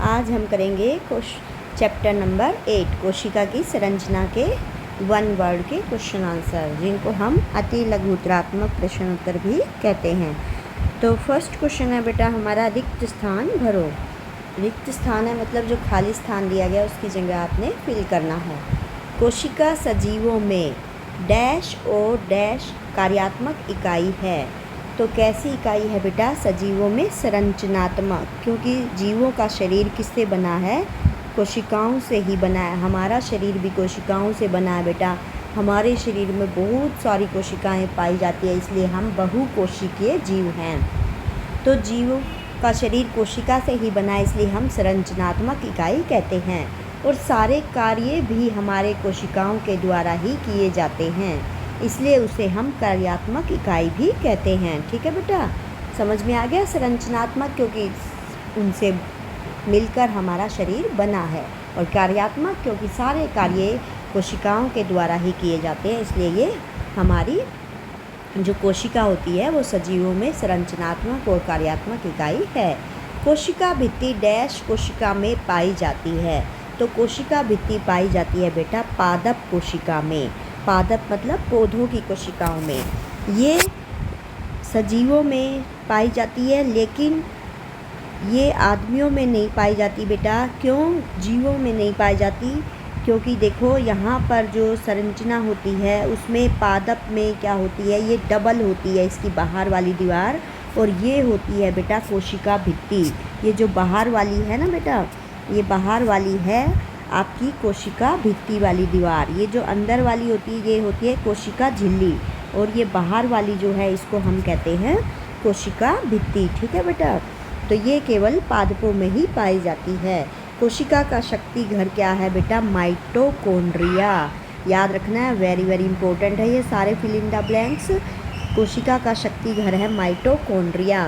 आज हम करेंगे चैप्टर नंबर 8 कोशिका की संरचना के 1 वर्ड के क्वेश्चन आंसर, जिनको हम अति लघुतरात्मक प्रश्न उत्तर भी कहते हैं। तो फर्स्ट क्वेश्चन है बेटा हमारा, रिक्त स्थान भरो। रिक्त स्थान है मतलब जो खाली स्थान दिया गया उसकी जगह आपने फिल करना है। कोशिका सजीवों में डैश और डैश कार्यात्मक इकाई है। तो कैसी इकाई है बेटा? सजीवों में संरचनात्मक, क्योंकि जीवों का शरीर किससे बना है? कोशिकाओं से ही बना है। हमारा शरीर भी कोशिकाओं से बना है बेटा। हमारे शरीर में बहुत सारी कोशिकाएं पाई जाती है, इसलिए हम बहुकोशिकीय जीव हैं। तो जीवों का शरीर कोशिका से ही बना है, इसलिए हम संरचनात्मक इकाई कहते हैं। और सारे कार्य भी हमारे कोशिकाओं के द्वारा ही किए जाते हैं, इसलिए उसे हम कार्यात्मक इकाई भी कहते हैं। ठीक है बेटा, समझ में आ गया? संरचनात्मक क्योंकि उनसे मिलकर हमारा शरीर बना है, और कार्यात्मक क्योंकि सारे कार्य कोशिकाओं के द्वारा ही किए जाते हैं, इसलिए ये हमारी जो कोशिका होती है वो सजीवों में संरचनात्मक और कार्यात्मक इकाई है। कोशिका भित्ति डैश कोशिका में पाई जाती है। तो कोशिका भित्ति पाई जाती है बेटा पादप कोशिका में। पादप मतलब पौधों की कोशिकाओं में। ये सजीवों में पाई जाती है, लेकिन ये आदमियों में नहीं पाई जाती बेटा। क्यों जीवों में नहीं पाई जाती? क्योंकि देखो यहाँ पर जो संरचना होती है उसमें पादप में क्या होती है, ये डबल होती है इसकी बाहर वाली दीवार, और ये होती है बेटा कोशिका भित्ति। ये जो बाहर वाली है ना बेटा, ये बाहर वाली है आपकी कोशिका भित्ति वाली दीवार। ये जो अंदर वाली होती है ये होती है कोशिका झिल्ली, और ये बाहर वाली जो है इसको हम कहते हैं कोशिका भित्ति। ठीक है बेटा, तो ये केवल पादपों में ही पाई जाती है। कोशिका का शक्ति घर क्या है बेटा? माइटोकॉन्ड्रिया। याद रखना है, वेरी वेरी इंपॉर्टेंट है ये सारे फिल इन द ब्लैंक्स। कोशिका का शक्ति घर है माइटोकॉन्ड्रिया।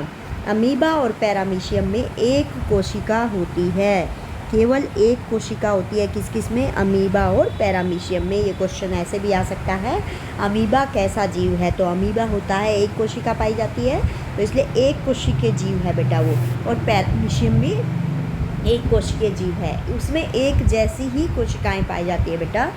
अमीबा और पैरामीशियम में एक कोशिका होती है, केवल एक कोशिका होती है। किस किस में? अमीबा और पैरामीशियम में। ये क्वेश्चन ऐसे भी आ सकता है, अमीबा कैसा जीव है? तो अमीबा होता है एक कोशिका पाई जाती है, तो इसलिए एक कोशिकीय जीव है बेटा वो। और पैरामीशियम भी एक कोशिकीय जीव है, उसमें एक जैसी ही कोशिकाएं पाई जाती है बेटा।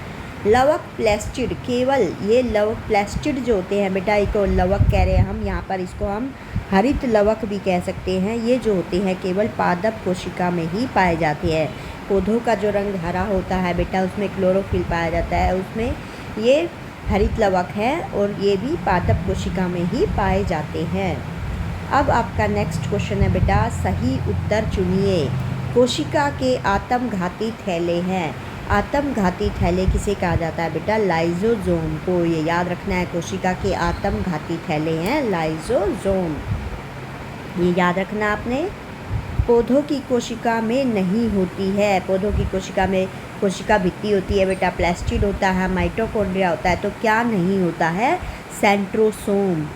लवक प्लास्टिड, केवल ये लवक प्लास्टिड जो होते हैं बेटा, एक लवक कह रहे हैं हम यहाँ पर, इसको हम हरित लवक भी कह सकते हैं। ये जो होते हैं केवल पादप कोशिका में ही पाए जाते हैं। पौधों का जो रंग हरा होता है बेटा उसमें क्लोरोफिल पाया जाता है, उसमें ये हरित लवक है, और ये भी पादप कोशिका में ही पाए जाते हैं। अब आपका नेक्स्ट क्वेश्चन है बेटा, सही उत्तर चुनिए। कोशिका के आत्मघाती थैले हैं। आत्मघाती थैले किसे कहा जाता है बेटा? लाइजोजोम को। ये याद रखना है, कोशिका के आत्मघाती थैले हैं लाइजोजोम, ये याद रखना आपने। पौधों की कोशिका में नहीं होती है। पौधों की कोशिका में कोशिका भित्ति होती है बेटा, प्लास्टिड होता है, माइटोकॉन्ड्रिया होता है, तो क्या नहीं होता है? सेंट्रोसोम।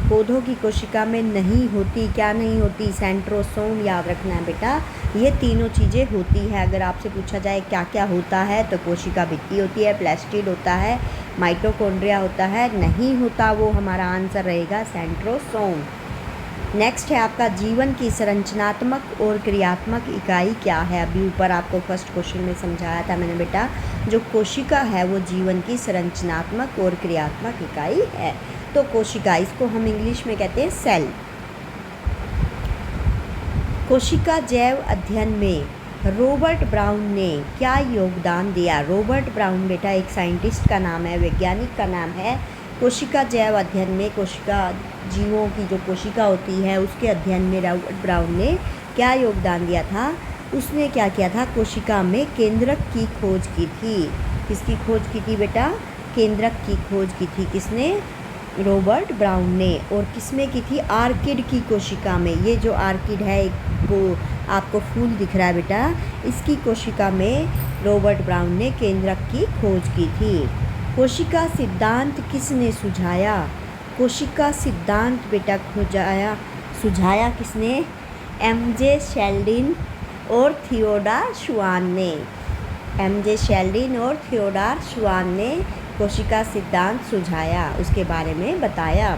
पौधों की कोशिका में नहीं होती, क्या नहीं होती? सेंट्रोसोम। याद रखना है बेटा, ये तीनों चीज़ें होती है। अगर आपसे पूछा जाए क्या क्या होता है, तो कोशिका भित्ति होती है, प्लास्टिड होता है, माइटोकॉन्ड्रिया होता है, नहीं होता वो हमारा आंसर रहेगा सेंट्रोसोम। नेक्स्ट है आपका, जीवन की संरचनात्मक और क्रियात्मक इकाई क्या है? अभी ऊपर आपको फर्स्ट क्वेश्चन में समझाया था मैंने बेटा, जो कोशिका है वो जीवन की संरचनात्मक और क्रियात्मक इकाई है। तो कोशिका, इसको हम इंग्लिश में कहते हैं सेल। कोशिका जैव अध्ययन में रॉबर्ट ब्राउन ने क्या योगदान दिया? रॉबर्ट ब्राउन बेटा एक साइंटिस्ट का नाम है, वैज्ञानिक का नाम है। कोशिका जैव अध्ययन में कोशिका जीवों की जो कोशिका होती है उसके अध्ययन में रॉबर्ट ब्राउन ने क्या योगदान दिया था? उसने क्या किया था? कोशिका में केंद्रक की खोज की थी। किसकी खोज की थी बेटा? केंद्रक की खोज की थी। किसने? रॉबर्ट ब्राउन ने। और किसमें की थी? आर्किड की कोशिका में। ये जो आर्किड है वो आपको फूल दिख रहा है बेटा, इसकी कोशिका में रॉबर्ट ब्राउन ने केंद्रक की खोज की थी। कोशिका सिद्धांत किसने सुझाया? कोशिका सिद्धांत बेटा सुझाया किसने? एमजे शेल्डिन और थियोडोर श्वान ने। एमजे शेल्डिन और थियोडोर श्वान ने कोशिका सिद्धांत सुझाया, उसके बारे में बताया।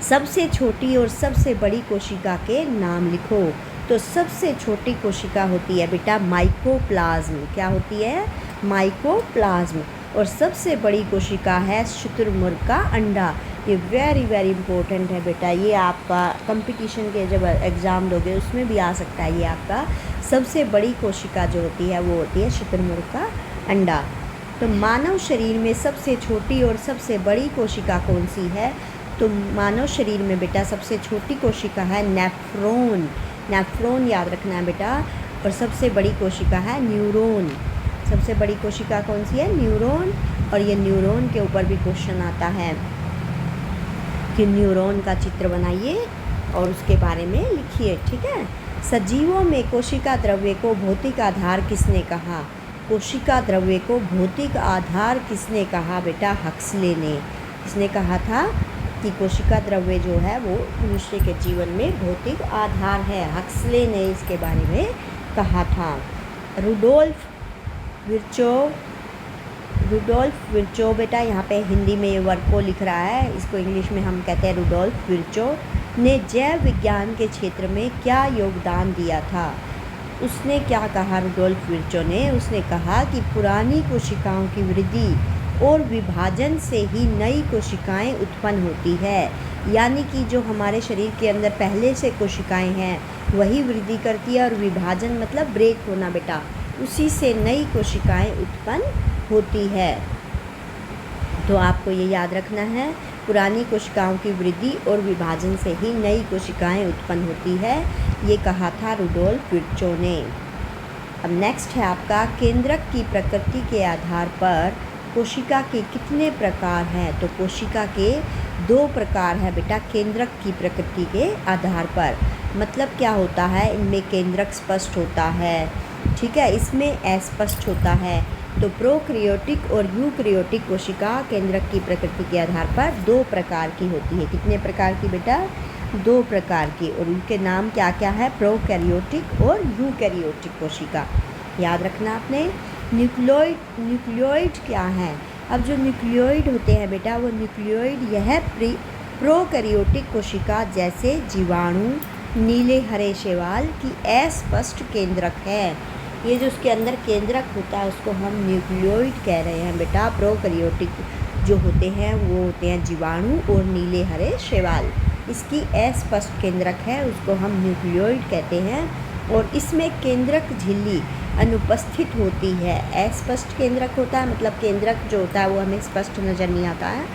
सबसे छोटी और सबसे बड़ी कोशिका के नाम लिखो। तो सबसे छोटी कोशिका होती है बेटा माइकोप्लाज्म। क्या होती है? माइकोप्लाज्म। और सबसे बड़ी कोशिका है शुतुरमुर्ग का अंडा। ये वेरी वेरी इंपॉर्टेंट है बेटा, ये आपका कंपटीशन के जब एग्ज़ाम दोगे उसमें भी आ सकता है। ये आपका सबसे बड़ी कोशिका जो होती है वो होती है शुतुरमुर्ग का अंडा। तो मानव शरीर में सबसे छोटी और सबसे बड़ी कोशिका कौन सी है? तो मानव शरीर में बेटा सबसे छोटी कोशिका है नेफ्रॉन। नेफ्रॉन याद रखना है बेटा। और सबसे बड़ी कोशिका है न्यूरॉन। सबसे बड़ी कोशिका कौन सी है? न्यूरॉन। और ये न्यूरॉन के ऊपर भी क्वेश्चन आता है कि न्यूरॉन का चित्र बनाइए और उसके बारे में लिखिए। ठीक है। सजीवों में कोशिका द्रव्य को भौतिक आधार किसने कहा? कोशिका द्रव्य को भौतिक आधार किसने कहा बेटा? हक्सले ने। किसने कहा था कि कोशिका द्रव्य जो है वो मनुष्य के जीवन में भौतिक आधार है? हक्सले ने इसके बारे में कहा था। रुडोल्फ विर्चो बेटा, यहाँ पे हिंदी में ये वर्को लिख रहा है, इसको इंग्लिश में हम कहते हैं रुडोल्फ विर्चो ने जैव विज्ञान के क्षेत्र में क्या योगदान दिया था? उसने क्या कहा रुडोल्फ विर्चो ने? उसने कहा कि पुरानी कोशिकाओं की वृद्धि और विभाजन से ही नई कोशिकाएं उत्पन्न होती है। यानी कि जो हमारे शरीर के अंदर पहले से कोशिकाएं हैं वही वृद्धि करती है, और विभाजन मतलब ब्रेक होना बेटा, उसी से नई कोशिकाएं उत्पन्न होती है। तो आपको ये याद रखना है, पुरानी कोशिकाओं की वृद्धि और विभाजन से ही नई कोशिकाएं उत्पन्न होती है, ये कहा था रुडोल्फ विर्चो ने। अब नेक्स्ट है आपका केंद्रक की प्रकृति के आधार पर कोशिका के कितने प्रकार हैं? तो कोशिका के 2 प्रकार है बेटा केंद्रक की प्रकृति के आधार पर। मतलब क्या होता है? इनमें केंद्रक स्पष्ट होता है, ठीक है, इसमें अस्पष्ट होता है। तो प्रोकैरियोटिक और यूकैरियोटिक कोशिका केंद्रक की प्रकृति के आधार पर 2 प्रकार की होती है। कितने प्रकार की बेटा? 2 प्रकार की। और उनके नाम क्या क्या है? प्रोकैरियोटिक और यूकैरियोटिक कोशिका। याद रखना आपने। न्यूक्लियोइड क्या है? अब जो न्यूक्लियोइड होते हैं बेटा, वो न्यूक्लियोइड यह प्रोकैरियोटिक कोशिका जैसे जीवाणु, नीले हरे शैवाल की अस्पष्ट केंद्रक है। ये जो उसके अंदर केंद्रक होता है उसको हम न्यूक्लियोइड कह रहे हैं बेटा। प्रोकैरियोटिक जो होते हैं वो होते हैं जीवाणु और नीले हरे शैवाल। इसकी अस्पष्ट केंद्रक है, उसको हम न्यूक्लियोइड कहते हैं। और इसमें केंद्रक झिल्ली अनुपस्थित होती है। अस्पष्ट केंद्रक होता है, मतलब केंद्रक जो होता है वो हमें स्पष्ट नज़र नहीं आता है,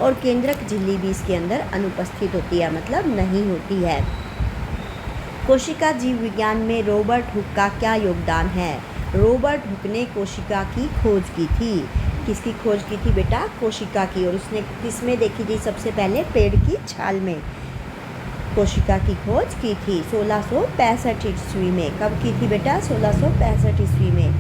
और केंद्रक झिल्ली भी इसके अंदर अनुपस्थित होती है, मतलब नहीं होती है। कोशिका जीव विज्ञान में रॉबर्ट हुक का क्या योगदान है? रॉबर्ट हुक ने कोशिका की खोज की थी। किसकी खोज की थी बेटा? कोशिका की। और उसने किसमें देखी थी? सबसे पहले पेड़ की छाल में कोशिका की खोज की थी 1665 ईस्वी में। कब की थी बेटा? 1665 ईस्वी में।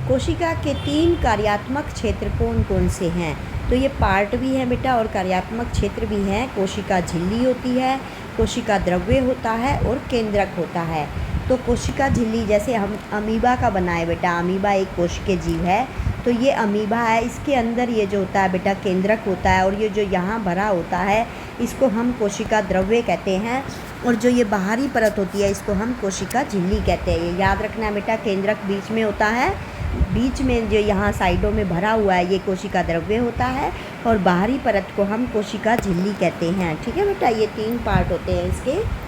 कोशिका के 3 कार्यात्मक क्षेत्र कौन कौन से हैं? तो ये पार्ट भी हैं बेटा और कार्यात्मक क्षेत्र भी हैं। कोशिका झिल्ली होती है, कोशिका द्रव्य होता है और केंद्रक होता है। तो कोशिका झिल्ली जैसे हम अमीबा का बनाए बेटा, अमीबा एक कोशिकीय जीव है, तो ये अमीबा है, इसके अंदर ये जो होता है बेटा केंद्रक होता है, और ये जो यहाँ भरा होता है इसको हम कोशिका द्रव्य कहते हैं, और जो ये बाहरी परत होती है इसको हम कोशिका झिल्ली कहते हैं। ये याद रखना है बेटा, केंद्रक बीच में होता है, बीच में जो यहाँ साइडों में भरा हुआ है ये कोशिका द्रव्य होता है, और बाहरी परत को हम कोशिका झिल्ली कहते हैं। ठीक है बेटा, ये 3 पार्ट होते हैं इसके।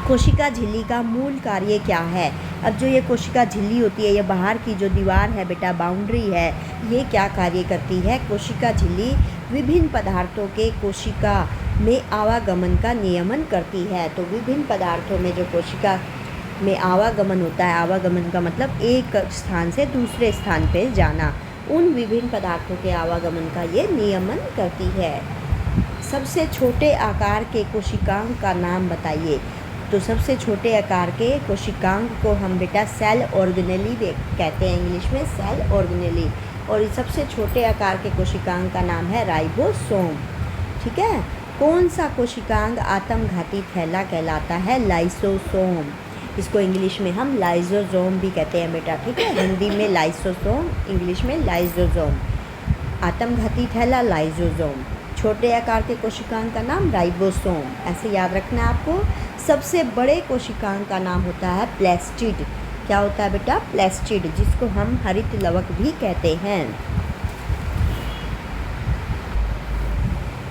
कोशिका झिल्ली का मूल कार्य क्या है? अब जो ये कोशिका झिल्ली होती है, ये बाहर की जो दीवार है बेटा, बाउंड्री है, ये क्या कार्य करती है? कोशिका झिल्ली विभिन्न पदार्थों के कोशिका में आवागमन का नियमन करती है। तो विभिन्न पदार्थों में जो कोशिका में आवागमन होता है, आवागमन का मतलब एक स्थान से दूसरे स्थान पर जाना, उन विभिन्न पदार्थों के आवागमन का ये नियमन करती है। सबसे छोटे आकार के कोशिकांग का नाम बताइए। तो सबसे छोटे आकार के कोशिकांग को हम बेटा सेल ऑर्गेनेली कहते हैं, इंग्लिश में सेल ऑर्गेनेली। और सबसे छोटे आकार के कोशिकांग का नाम है राइबोसोम। ठीक है। कौन सा कोशिकांग आत्मघाती थैला कहलाता है? लाइसोसोम। इसको इंग्लिश में हम लाइसोसोम भी कहते हैं बेटा। ठीक है, हिंदी में लाइसोसोम, इंग्लिश में लाइसोसोम। आत्मघाती थैला लाइसोसोम। छोटे आकार के कोशिकांग का नाम राइबोसोम। ऐसे याद रखना है आपको। सबसे बड़े कोशिकांग का नाम होता है प्लास्टिड। क्या होता है बेटा? प्लास्टिड, जिसको हम हरित लवक भी कहते हैं।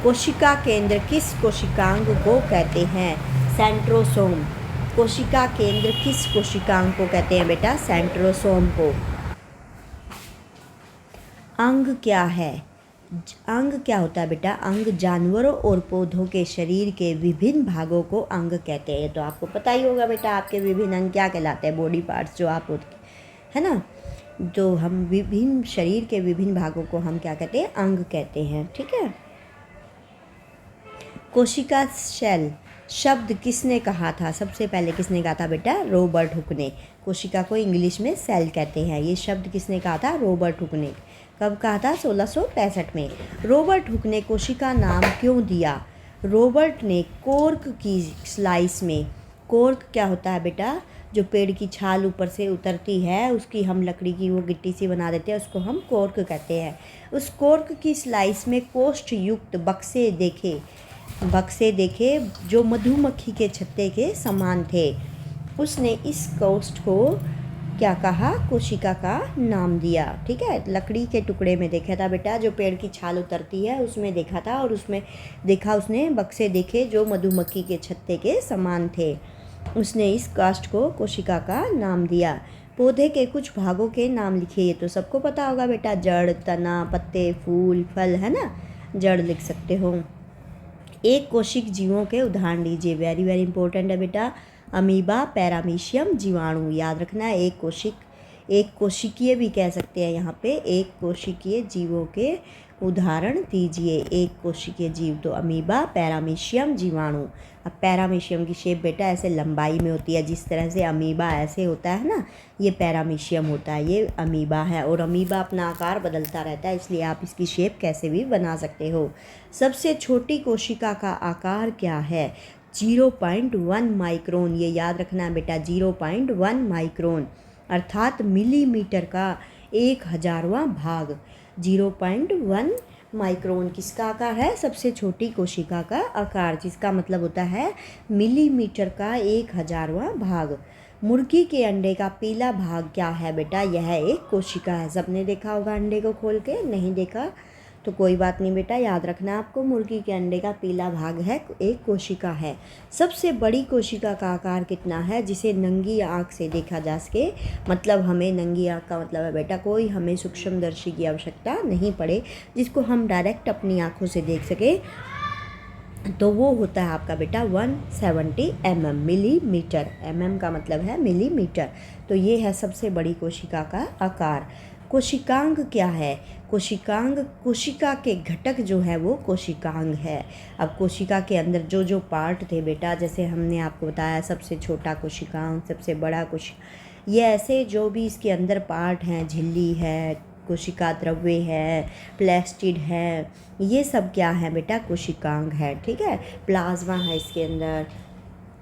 कोशिका केंद्र किस कोशिकांग को कहते हैं? सेंट्रोसोम। कोशिका केंद्र किस कोशिकांग को कहते हैं बेटा? सेंट्रोसोम को। अंग क्या है? अंग क्या होता है बेटा? अंग जानवरों और पौधों के शरीर के विभिन्न भागों को अंग कहते हैं। तो आपको पता ही होगा बेटा, आपके विभिन्न अंग क्या कहलाते हैं? बॉडी पार्ट्स जो आप होते है ना। तो हम विभिन्न शरीर के विभिन्न भागों को हम क्या कहते हैं? अंग कहते हैं। ठीक है। कोशिका सेल शब्द किसने कहा था? सबसे पहले किसने कहा था बेटा? रॉबर्ट हुक ने। कोशिका को इंग्लिश में सेल कहते हैं। ये शब्द किसने कहा था? रॉबर्ट हुक ने। कब कहा था? 1665 में। रॉबर्ट हुक ने कोशिका नाम क्यों दिया? रॉबर्ट ने कॉर्क की स्लाइस में, कॉर्क क्या होता है बेटा? जो पेड़ की छाल ऊपर से उतरती है, उसकी हम लकड़ी की वो गिट्टी सी बना देते हैं, उसको हम कॉर्क कहते हैं। उस कॉर्क की स्लाइस में कोष्ठ युक्त बक्से देखे जो मधुमक्खी के छत्ते के समान थे। उसने इस कोष्ठ को क्या कहा? कोशिका का नाम दिया। ठीक है। लकड़ी के टुकड़े में देखा था बेटा, जो पेड़ की छाल उतरती है उसमें देखा था, और उसमें देखा उसने बक्से देखे जो मधुमक्खी के छत्ते के समान थे। उसने इस काष्ठ को कोशिका का नाम दिया। पौधे के कुछ भागों के नाम लिखिए। ये तो सबको पता होगा बेटा, जड़, तना, पत्ते, फूल, फल, है ना। जड़ लिख सकते हो। एक कोशिक जीवों के उदाहरण लीजिए। वेरी वेरी इंपॉर्टेंट है बेटा। अमीबा, पैरामीशियम, जीवाणु। याद रखना है। एक कोशिकीय भी कह सकते हैं यहाँ पे। एक कोशिकीय जीवों के उदाहरण दीजिए। एक कोशिकीय जीव तो अमीबा, पैरामीशियम, जीवाणु। अब पैरामीशियम की शेप बेटा ऐसे लंबाई में होती है, जिस तरह से अमीबा ऐसे होता है ना, ये पैरामीशियम होता है, ये अमीबा है। और अमीबा अपना आकार बदलता रहता है, इसलिए आप इसकी शेप कैसे भी बना सकते हो। सबसे छोटी कोशिका का आकार क्या है? 0.1 माइक्रोन। ये याद रखना है बेटा, 0.1 माइक्रोन अर्थात मिलीमीटर का 1000वां भाग। 0.1 माइक्रोन किसका आकार है? सबसे छोटी कोशिका का आकार, जिसका मतलब होता है मिलीमीटर का 1000वां भाग। मुर्गी के अंडे का पीला भाग क्या है बेटा? यह एक कोशिका है। सबने देखा होगा अंडे को खोल के। नहीं देखा तो कोई बात नहीं बेटा, याद रखना आपको, मुर्गी के अंडे का पीला भाग है एक कोशिका है। सबसे बड़ी कोशिका का आकार कितना है जिसे नंगी आँख से देखा जा सके? मतलब हमें नंगी आँख का मतलब है बेटा कोई हमें सूक्ष्मदर्शी की आवश्यकता नहीं पड़े, जिसको हम डायरेक्ट अपनी आँखों से देख सके, तो वो होता है आपका बेटा 170 mm, मिलीमीटर। mm का मतलब है मिलीमीटर। तो ये है सबसे बड़ी कोशिका का आकार। कोशिकांग क्या है? कोशिकांग कोशिका के घटक जो है वो कोशिकांग है। अब कोशिका के अंदर जो जो पार्ट थे बेटा, जैसे हमने आपको बताया सबसे छोटा कोशिकांग, सबसे बड़ा ये ऐसे जो भी इसके अंदर पार्ट हैं, झिल्ली है, कोशिका द्रव्य है, प्लास्टिड है, ये सब क्या है बेटा? कोशिकांग है। ठीक है। प्लाज्मा है इसके अंदर।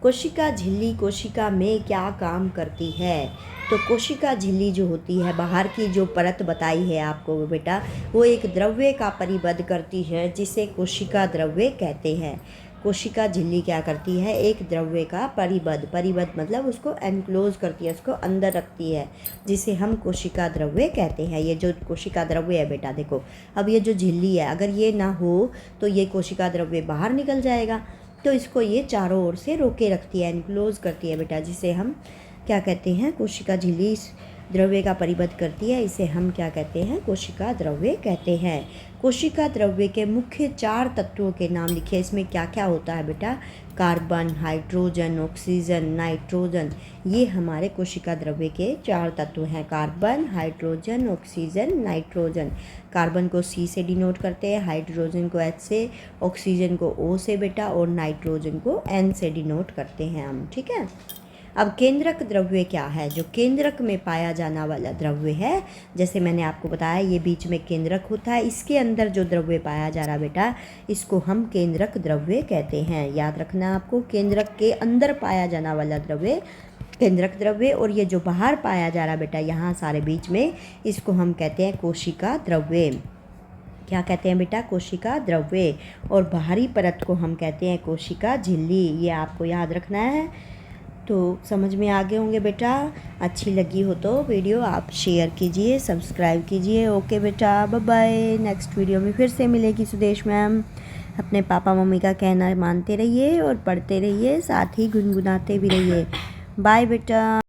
कोशिका झिल्ली कोशिका में क्या काम करती है? तो कोशिका झिल्ली जो होती है, बाहर की जो परत बताई है आपको बेटा, वो एक द्रव्य का परिबद्ध करती है, जिसे कोशिका द्रव्य कहते हैं। कोशिका झिल्ली क्या करती है? एक द्रव्य का परिबद्ध मतलब उसको एनक्लोज करती है, उसको अंदर रखती है, जिसे हम कोशिका द्रव्य कहते हैं। ये जो कोशिका द्रव्य है बेटा, देखो अब ये जो झिल्ली है, अगर ये ना हो तो ये कोशिका द्रव्य बाहर निकल जाएगा, तो इसको ये चारों ओर से रोके रखती है, एनक्लोज करती है बेटा, जिसे हम क्या कहते हैं? कोशिका झिल्ली द्रव्य का परिबद्ध करती है, इसे हम क्या कहते हैं? कोशिका द्रव्य कहते हैं। कोशिका द्रव्य के मुख्य 4 तत्वों के नाम लिखिए। इसमें क्या क्या होता है बेटा? Carbon, hydrogen, oxygen, nitrogen. ये हमारे कोशिका द्रव्य के 4 तत्व हैं। Carbon, hydrogen, oxygen, nitrogen. Carbon को C से डिनोट करते हैं, हाइड्रोजन को H से, ऑक्सीजन को O से बेटा, और नाइट्रोजन को N से डिनोट करते हैं हम। ठीक है। अब केंद्रक द्रव्य क्या है? जो केंद्रक में पाया जाने वाला द्रव्य है, जैसे मैंने आपको बताया ये बीच में केंद्रक होता है, इसके अंदर जो द्रव्य पाया जा रहा बेटा, इसको हम केंद्रक द्रव्य कहते हैं। याद रखना आपको, केंद्रक के अंदर पाया जाने वाला द्रव्य केंद्रक द्रव्य, और ये जो बाहर पाया जा रहा बेटा यहाँ सारे बीच में, इसको हम कहते हैं कोशिका द्रव्य। क्या कहते हैं बेटा, कोशिका द्रव्य, और बाहरी परत को हम कहते हैं कोशिका झिल्ली। ये आपको याद रखना है। तो समझ में आ गए होंगे बेटा। अच्छी लगी हो तो वीडियो आप शेयर कीजिए, सब्सक्राइब कीजिए। ओके बेटा, बाय बाय। नेक्स्ट वीडियो में फिर से मिलेगी सुदेश मैम। अपने पापा मम्मी का कहना मानते रहिए और पढ़ते रहिए, साथ ही गुनगुनाते भी रहिए। बाय बेटा।